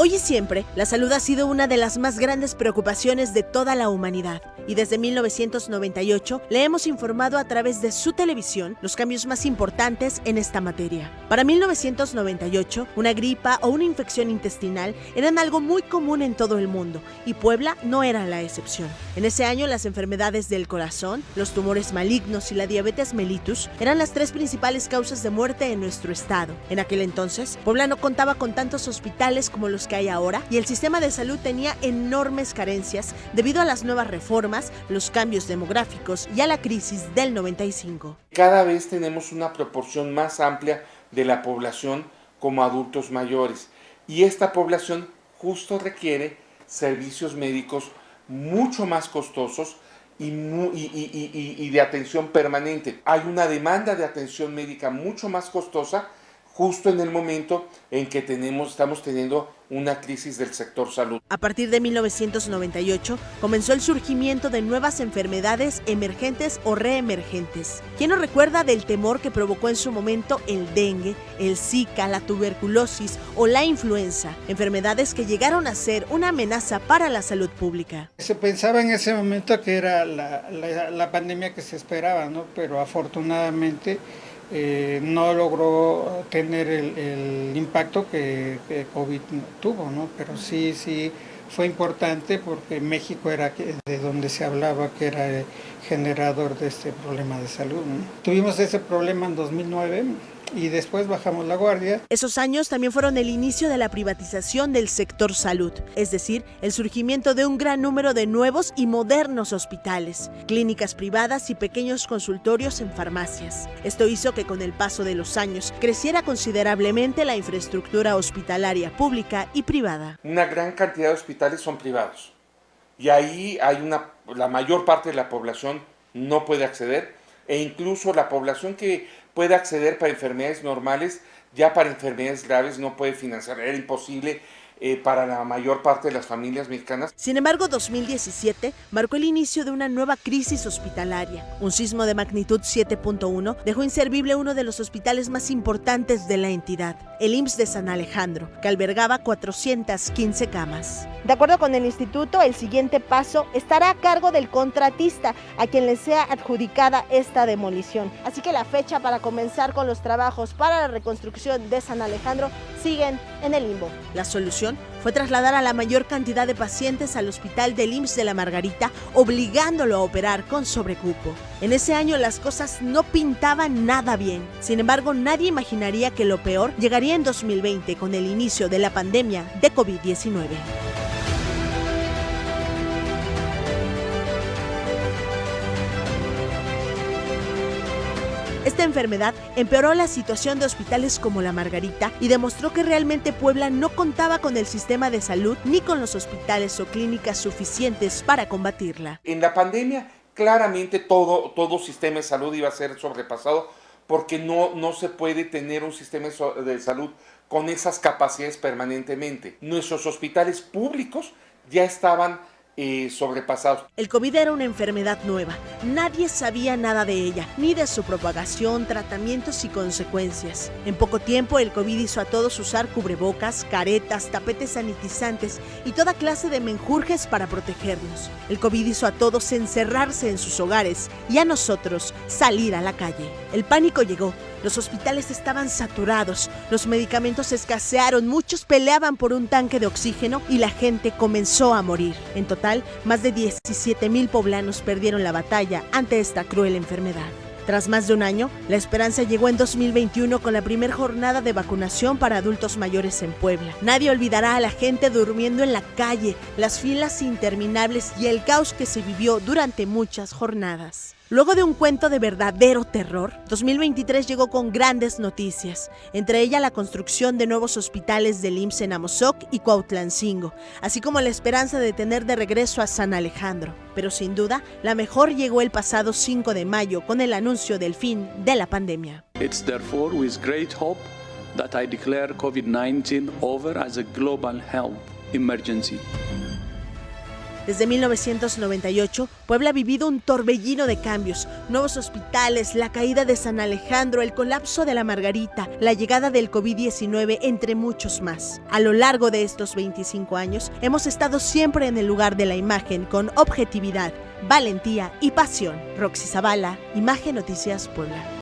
Hoy y siempre, la salud ha sido una de las más grandes preocupaciones de toda la humanidad. Y desde 1998 le hemos informado a través de su televisión los cambios más importantes en esta materia. Para 1998, una gripa o una infección intestinal eran algo muy común en todo el mundo, y Puebla no era la excepción. En ese año, las enfermedades del corazón, los tumores malignos y la diabetes mellitus eran las tres principales causas de muerte en nuestro estado. En aquel entonces, Puebla no contaba con tantos hospitales como los que hay ahora, y el sistema de salud tenía enormes carencias debido a las nuevas reformas, los cambios demográficos y a la crisis del 95. Cada vez tenemos una proporción más amplia de la población como adultos mayores, y esta población justo requiere servicios médicos mucho más costosos y de atención permanente. Hay una demanda de atención médica mucho más costosa justo en el momento en que estamos teniendo una crisis del sector salud. A partir de 1998 comenzó el surgimiento de nuevas enfermedades emergentes o reemergentes. ¿Quién no recuerda del temor que provocó en su momento el dengue, el Zika, la tuberculosis o la influenza? Enfermedades que llegaron a ser una amenaza para la salud pública. Se pensaba en ese momento que era la pandemia que se esperaba, ¿no? Pero afortunadamente no logró tener el impacto que COVID tuvo, ¿no? Pero sí fue importante porque México era de donde se hablaba que era el generador de este problema de salud, ¿no? Tuvimos ese problema en 2009 y después bajamos la guardia. Esos años también fueron el inicio de la privatización del sector salud, es decir, el surgimiento de un gran número de nuevos y modernos hospitales, clínicas privadas y pequeños consultorios en farmacias. Esto hizo que con el paso de los años creciera considerablemente la infraestructura hospitalaria pública y privada. Una gran cantidad de hospitales son privados y ahí la mayor parte de la población no puede acceder, e incluso la población que puede acceder para enfermedades normales, ya para enfermedades graves no puede financiar. Era imposible para la mayor parte de las familias mexicanas. Sin embargo, 2017 marcó el inicio de una nueva crisis hospitalaria. Un sismo de magnitud 7.1 dejó inservible uno de los hospitales más importantes de la entidad, el IMSS de San Alejandro, que albergaba 415 camas. De acuerdo con el instituto, el siguiente paso estará a cargo del contratista a quien le sea adjudicada esta demolición. Así que la fecha para comenzar con los trabajos para la reconstrucción de San Alejandro siguen en el limbo. La solución fue trasladar a la mayor cantidad de pacientes al hospital del IMSS de la Margarita, obligándolo a operar con sobrecupo. En ese año las cosas no pintaban nada bien. Sin embargo, nadie imaginaría que lo peor llegaría en 2020 con el inicio de la pandemia de COVID-19. Esta enfermedad empeoró la situación de hospitales como la Margarita y demostró que realmente Puebla no contaba con el sistema de salud ni con los hospitales o clínicas suficientes para combatirla. En la pandemia, claramente todo sistema de salud iba a ser sobrepasado porque no se puede tener un sistema de salud con esas capacidades permanentemente. Nuestros hospitales públicos ya estaban sobrepasados. El COVID era una enfermedad nueva. Nadie sabía nada de ella, ni de su propagación, tratamientos y consecuencias. En poco tiempo, el COVID hizo a todos usar cubrebocas, caretas, tapetes sanitizantes y toda clase de menjurjes para protegernos. El COVID hizo a todos encerrarse en sus hogares y a nosotros salir a la calle. El pánico llegó. Los hospitales estaban saturados, los medicamentos escasearon, muchos peleaban por un tanque de oxígeno y la gente comenzó a morir. En total, más de 17,000 poblanos perdieron la batalla ante esta cruel enfermedad. Tras más de un año, la esperanza llegó en 2021 con la primera jornada de vacunación para adultos mayores en Puebla. Nadie olvidará a la gente durmiendo en la calle, las filas interminables y el caos que se vivió durante muchas jornadas. Luego de un cuento de verdadero terror, 2023 llegó con grandes noticias, entre ellas la construcción de nuevos hospitales del IMSS en Amozoc y Cuautlancingo, así como la esperanza de tener de regreso a San Alejandro. Pero sin duda, la mejor llegó el pasado 5 de mayo con el anuncio del fin de la pandemia. It's therefore with great hope that I declare COVID-19 over as a global health emergency. Desde 1998, Puebla ha vivido un torbellino de cambios, nuevos hospitales, la caída de San Alejandro, el colapso de la Margarita, la llegada del COVID-19, entre muchos más. A lo largo de estos 25 años, hemos estado siempre en el lugar de la imagen con objetividad, valentía y pasión. Roxy Zavala, Imagen Noticias Puebla.